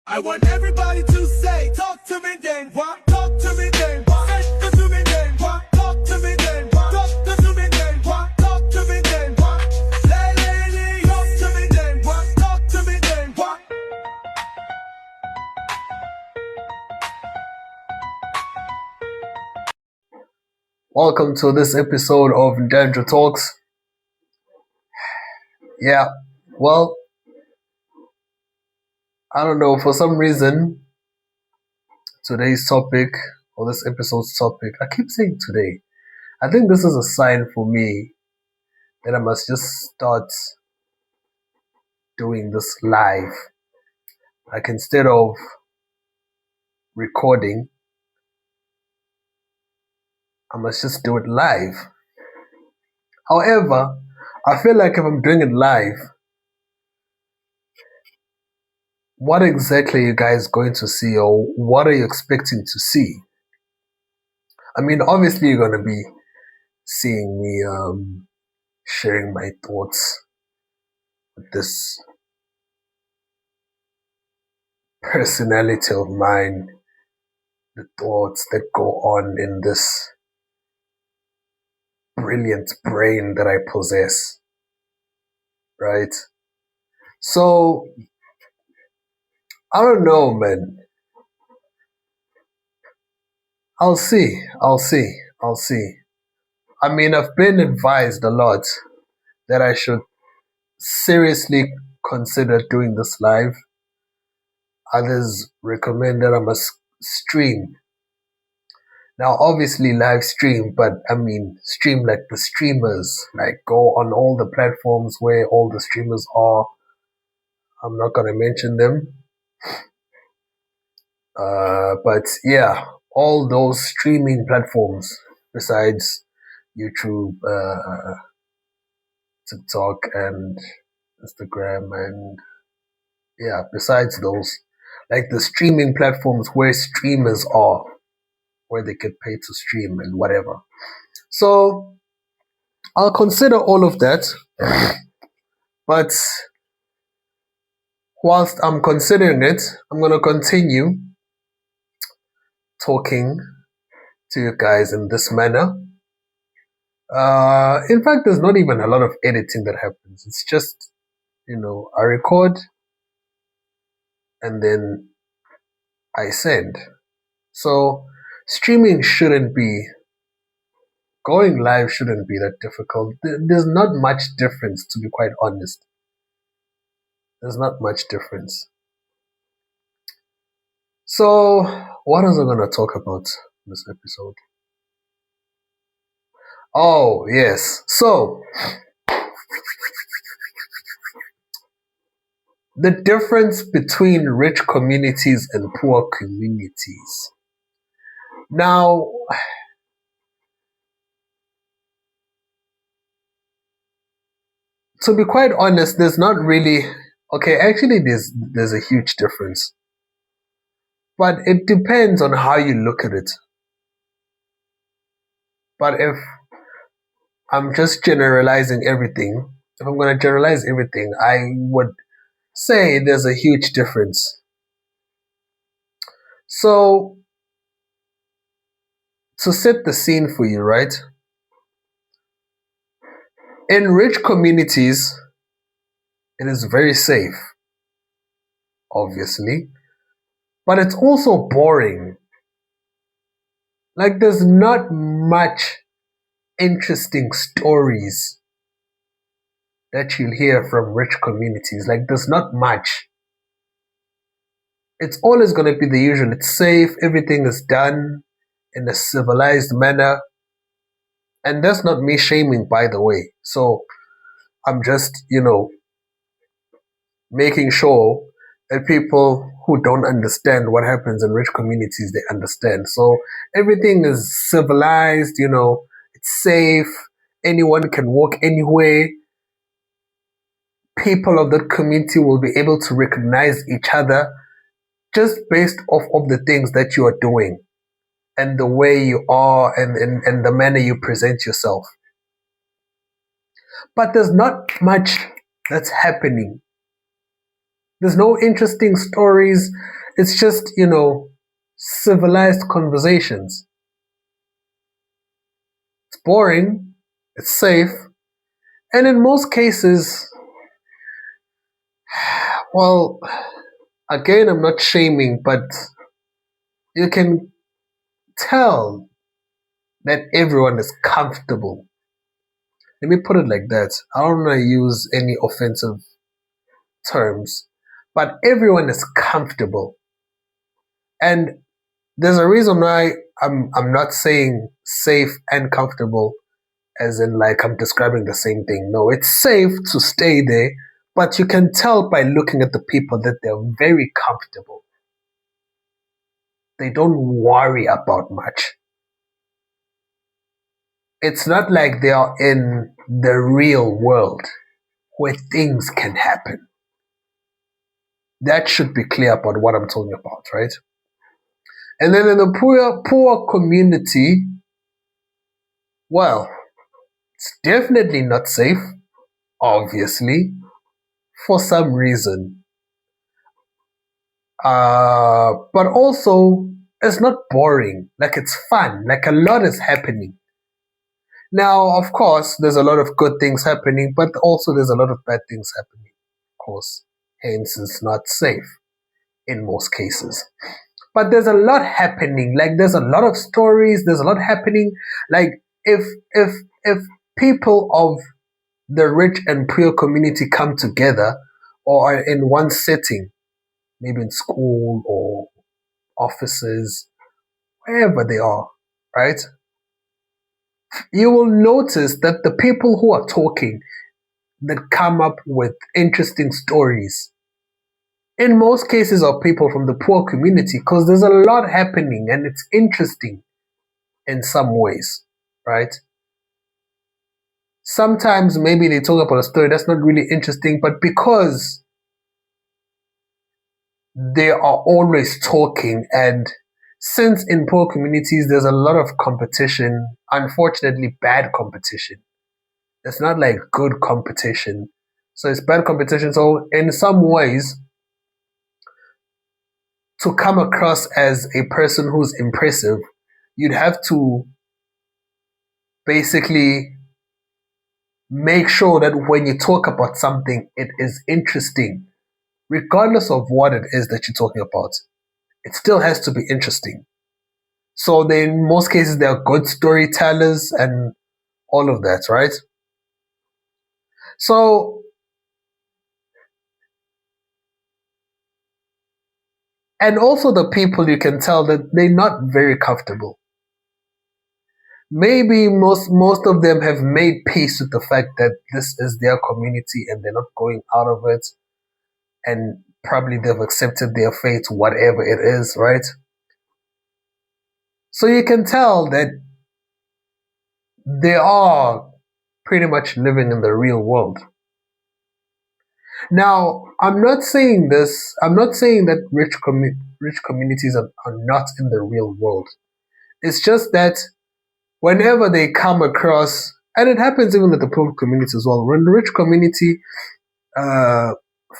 I want everybody to say, talk to me then, what? Talk to me then, what? Talk to me then, what? Talk to me then, what? Talk to me then, what? Talk to me then, what? Lady, talk to me then, what? Talk to me then, what? Welcome to this episode of Ntenjwa Talks. Yeah, well, I don't know, for some reason, today's topic, or this episode's topic, I keep saying today. I think this is a sign for me that I must just start doing this live. Like instead of recording, I must just do it live. However, I feel like if I'm doing it live, what exactly are you guys going to see, or what are you expecting to see? I mean, obviously you're going to be seeing me sharing my thoughts with this personality of mine, the thoughts that go on in this brilliant brain that I possess, right? So, I don't know, man. I'll see. I mean, I've been advised a lot that I should seriously consider doing this live. Others recommend that I must stream. Now, obviously live stream, but I mean stream like the streamers, like go on all the platforms where all the streamers are. I'm not going to mention them. But yeah, all those streaming platforms besides YouTube, TikTok and Instagram, and yeah, besides those, like the streaming platforms where streamers are, where they get paid to stream and whatever. So I'll consider all of that, but whilst I'm considering it, I'm going to continue talking to you guys in this manner. In fact, there's not even a lot of editing that happens. It's just, I record and then I send. So going live shouldn't be that difficult. There's not much difference, to be quite honest. There's not much difference. So, what else am I going to talk about in this episode? Oh, yes. So, the difference between rich communities and poor communities. Now, to be quite honest, there's not really, actually there's a huge difference. But it depends on how you look at it. But if I'm just generalizing everything, if I'm going to generalize everything, I would say there's a huge difference. So, to set the scene for you, right? In rich communities, it is very safe, obviously, but it's also boring. Like, there's not much interesting stories that you'll hear from rich communities. Like, there's not much. It's always going to be the usual. It's safe, everything is done in a civilized manner. And that's not me shaming, by the way. So I'm just, making sure that people who don't understand what happens in rich communities, they understand. So everything is civilized, it's safe. Anyone can walk anywhere. People of that community will be able to recognize each other just based off of the things that you are doing and the way you are and the manner you present yourself. But there's not much that's happening There's no interesting stories. It's just, civilized conversations. It's boring, it's safe, and in most cases, well, again, I'm not shaming, but you can tell that everyone is comfortable. Let me put it like that. I don't want to use any offensive terms, but everyone is comfortable. And there's a reason why I'm not saying safe and comfortable as in like I'm describing the same thing. No, it's safe to stay there, but you can tell by looking at the people that they're very comfortable. They don't worry about much. It's not like they are in the real world where things can happen. That should be clear about what I'm talking about, right? And then in the poor community, well, it's definitely not safe, obviously, for some reason. But also, it's not boring. Like, it's fun. Like, a lot is happening. Now, of course, there's a lot of good things happening, but also there's a lot of bad things happening, of course. Hence, it's not safe in most cases. But there's a lot happening. Like, there's a lot of stories. There's a lot happening. Like, if people of the rich and poor community come together or are in one setting, maybe in school or offices, wherever they are, right? You will notice that the people who are talking that come up with interesting stories in most cases are people from the poor community because there's a lot happening and it's interesting in some ways, right? Sometimes maybe they talk about a story that's not really interesting, but because they are always talking, and since in poor communities there's a lot of competition, unfortunately bad competition. It's not like good competition. So it's bad competition. So in some ways, to come across as a person who's impressive, you'd have to basically make sure that when you talk about something, it is interesting, regardless of what it is that you're talking about. It still has to be interesting. So then, in most cases, they are good storytellers and all of that, right? So, and also the people, you can tell that they're not very comfortable. Maybe most of them have made peace with the fact that this is their community and they're not going out of it, and probably they've accepted their fate, whatever it is, right? So you can tell that they are pretty much living in the real world. Now, I'm not saying this. I'm not saying that rich communities are not in the real world. It's just that whenever they come across, and it happens even with the poor community as well, when the rich community uh,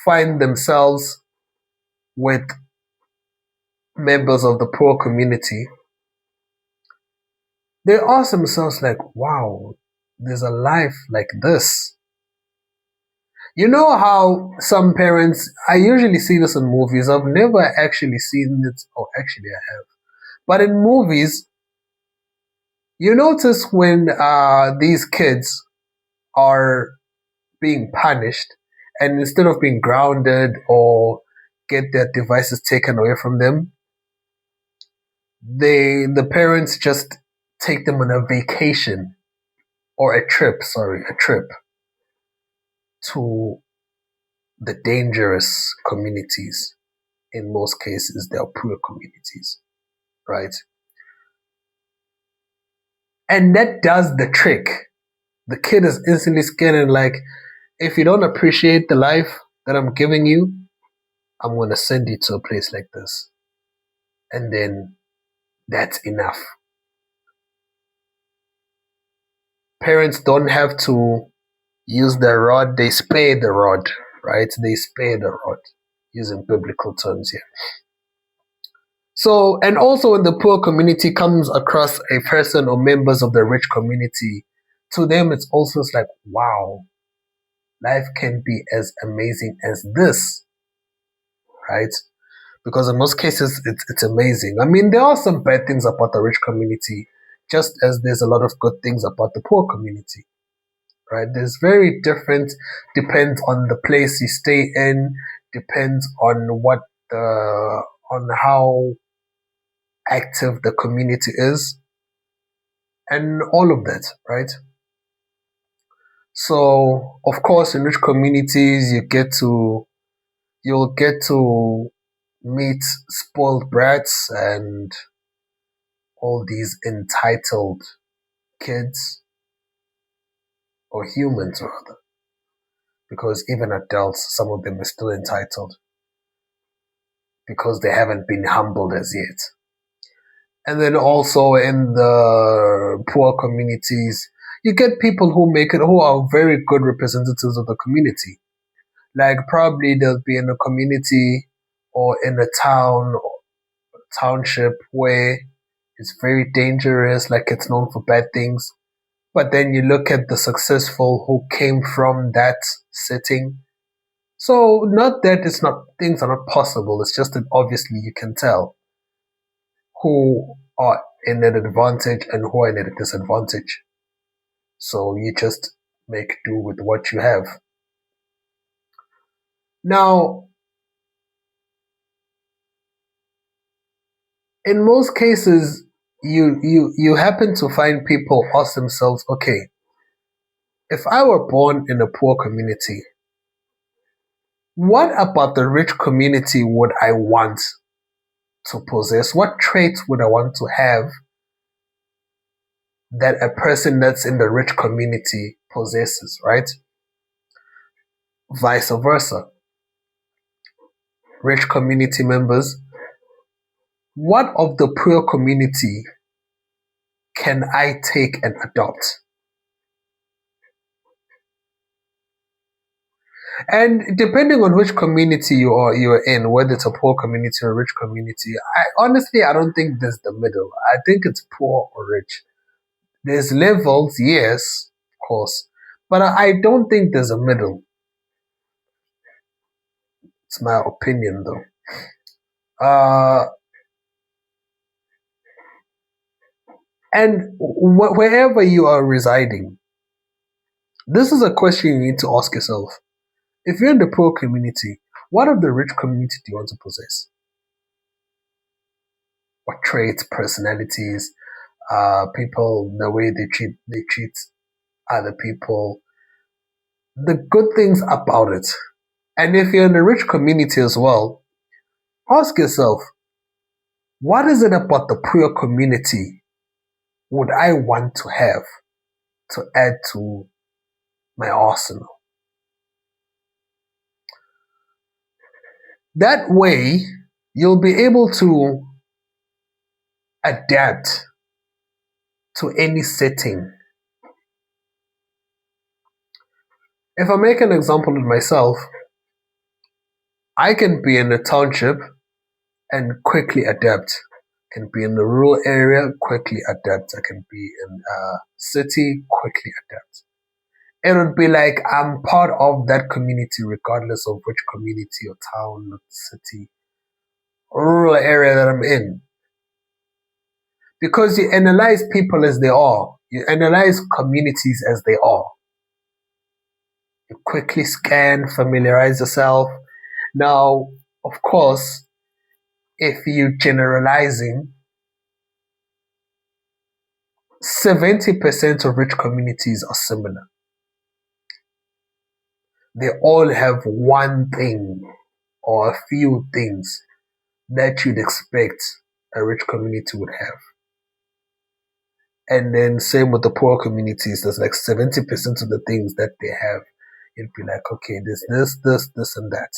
find themselves with members of the poor community, they ask themselves like, wow, there's a life like this. You know how some parents, I usually see this in movies. I've never actually seen it, or actually I have. But in movies, you notice when these kids are being punished, and instead of being grounded or get their devices taken away from them, the parents just take them on a vacation or a trip, sorry, a trip to the dangerous communities. In most cases, they are poor communities, right? And that does the trick. The kid is instantly scared and like, if you don't appreciate the life that I'm giving you, I'm going to send you to a place like this. And then that's enough. Parents don't have to use the rod, they spare the rod, right? They spare the rod. using biblical terms here. So, and also when the poor community comes across a person or members of the rich community, to them it's also like, wow, life can be as amazing as this, right? Because in most cases it's amazing. I mean, there are some bad things about the rich community, just as there's a lot of good things about the poor community, right? There's very different, depends on the place you stay in, depends on on how active the community is, and all of that, right? So, of course, in rich communities, you'll get to meet spoiled brats and all these entitled kids, or humans rather, because even adults, some of them are still entitled because they haven't been humbled as yet. And then also in the poor communities, you get people who make it, who are very good representatives of the community. Like probably they'll be in a community or in a town or township where it's very dangerous, like it's known for bad things. But then you look at the successful who came from that setting. So not that it's not, things are not possible, it's just that obviously you can tell who are in an advantage and who are in a disadvantage. So you just make do with what you have. Now, in most cases, you happen to find people ask themselves, okay, if I were born in a poor community, what about the rich community would I want to possess? What traits would I want to have that a person that's in the rich community possesses, right? Vice versa. Rich community members, what of the poor community can I take and adopt? And depending on which community you're in, whether it's a poor community or a rich community, I don't think there's the middle. I think it's poor or rich. There's levels, yes, of course, but I don't think there's a middle. It's my opinion, though. And wherever you are residing, this is a question you need to ask yourself. If you're in the poor community, what of the rich community do you want to possess? What traits, personalities, people, the way they treat other people, the good things about it. And if you're in a rich community as well, ask yourself, what is it about the poor community would I want to have to add to my arsenal? That way, you'll be able to adapt to any setting. If I make an example of myself, I can be in a township and quickly adapt. I can be in a rural area, quickly adapt. I can be in a city, quickly adapt. It would be like I'm part of that community regardless of which community or town or city or rural area that I'm in. Because you analyze people as they are. You analyze communities as they are. You quickly scan, familiarize yourself. Now, of course, if you're generalizing, 70% of rich communities are similar. They all have one thing or a few things that you'd expect a rich community would have. And then same with the poor communities, there's like 70% of the things that they have. You'd be like, okay, there's this, and that.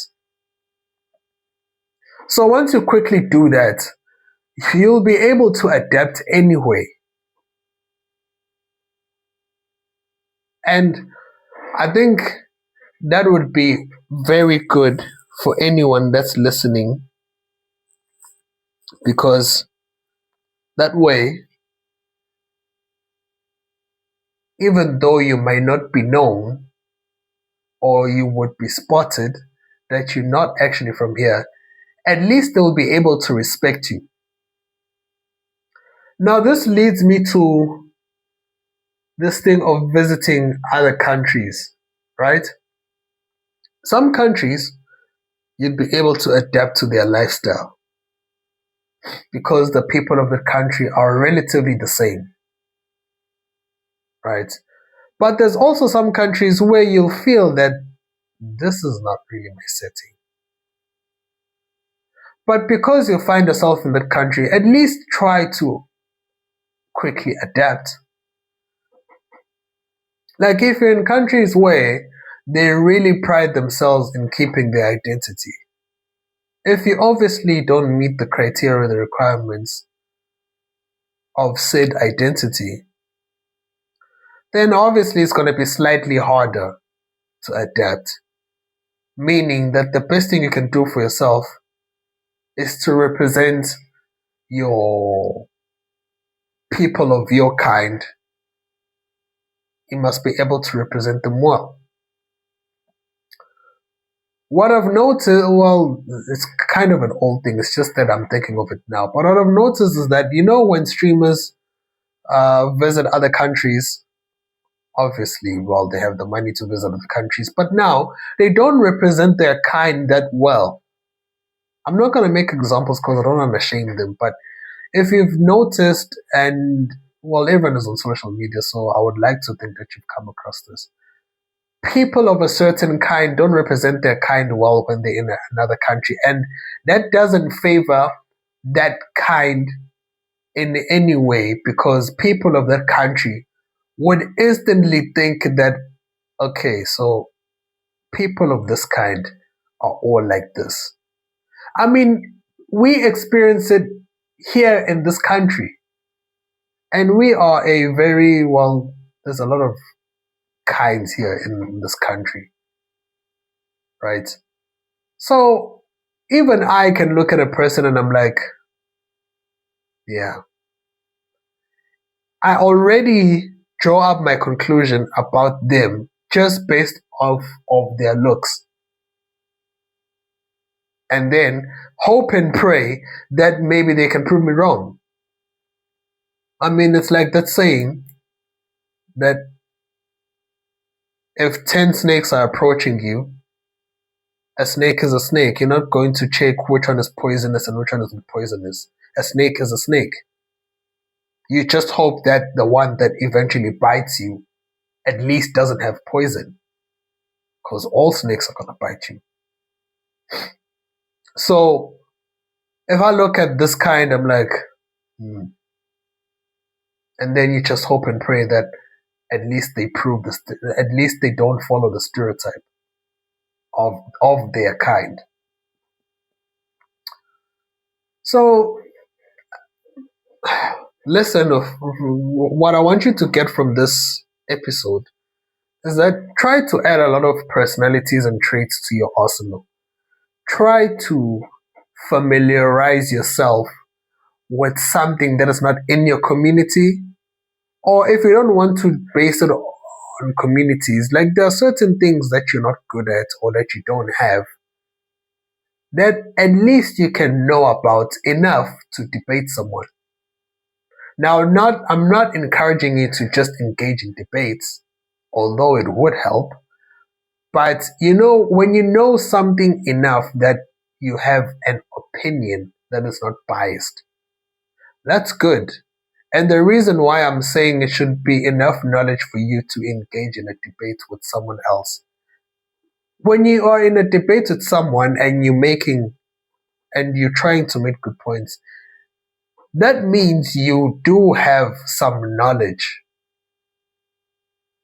So once you quickly do that, you'll be able to adapt anyway. And I think that would be very good for anyone that's listening, because that way, even though you might not be known or you would be spotted that you're not actually from here, at least they'll be able to respect you. Now, this leads me to this thing of visiting other countries, right? Some countries, you'd be able to adapt to their lifestyle because the people of the country are relatively the same, right? But there's also some countries where you'll feel that this is not really my setting. But because you find yourself in that country, at least try to quickly adapt. Like if you're in countries where they really pride themselves in keeping their identity, if you obviously don't meet the criteria, the requirements of said identity, then obviously it's going to be slightly harder to adapt. Meaning that the best thing you can do for yourself is to represent your people of your kind. You must be able to represent them well. What I've noticed, well, it's kind of an old thing, it's just that I'm thinking of it now. But what I've noticed is that, when streamers visit other countries, obviously, well, they have the money to visit other countries, but now they don't represent their kind that well. I'm not going to make examples because I don't want to shame them, but if you've noticed, and well, everyone is on social media, so I would like to think that you've come across this. People of a certain kind don't represent their kind well when they're in another country, and that doesn't favor that kind in any way, because people of that country would instantly think that, okay, so people of this kind are all like this. I mean, we experience it here in this country, and we are a very, well, there's a lot of kinds here in this country, right? So even I can look at a person and I'm like, yeah, I already draw up my conclusion about them just based off of their looks, and then hope and pray that maybe they can prove me wrong. I mean, it's like that saying that if 10 snakes are approaching you, a snake is a snake. You're not going to check which one is poisonous and which one isn't poisonous. A snake is a snake. You just hope that the one that eventually bites you at least doesn't have poison, because all snakes are going to bite you. So if I look at this kind, I'm like, and then you just hope and pray that at least they prove this, at least they don't follow the stereotype of their kind. So listen, what I want you to get from this episode is that try to add a lot of personalities and traits to your arsenal. Try to familiarize yourself with something that is not in your community, or if you don't want to base it on communities, like there are certain things that you're not good at or that you don't have, that at least you can know about enough to debate someone. Now, I'm not encouraging you to just engage in debates, although it would help. But when you know something enough that you have an opinion that is not biased, that's good. And the reason why I'm saying it should be enough knowledge for you to engage in a debate with someone else. When you are in a debate with someone and you're trying to make good points, that means you do have some knowledge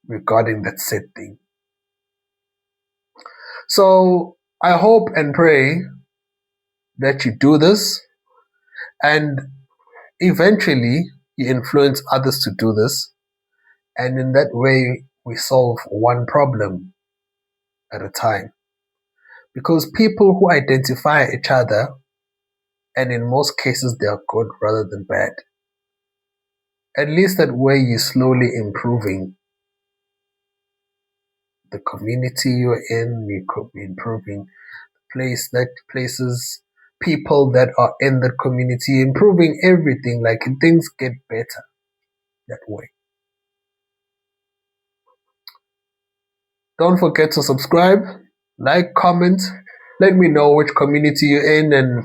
regarding that said thing. So I hope and pray that you do this, and eventually you influence others to do this, and in that way we solve one problem at a time. Because people who identify each other, and in most cases they are good rather than bad, at least that way you're slowly improving the community you're in, you could be improving places, people that are in the community, improving everything, like things get better that way. Don't forget to subscribe, like, comment, let me know which community you're in, and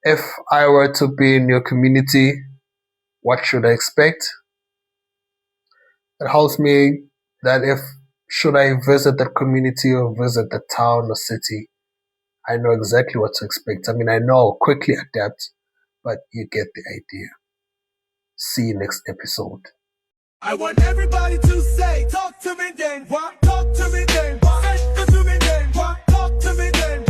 if I were to be in your community, what should I expect? It helps me that if should I visit the community or visit the town or city, I know exactly what to expect. I mean, I know I'll quickly adapt, but you get the idea. See you next episode. I want everybody to say, talk to me then, what? Talk to me then, what? Say to me then, what? Talk to me then.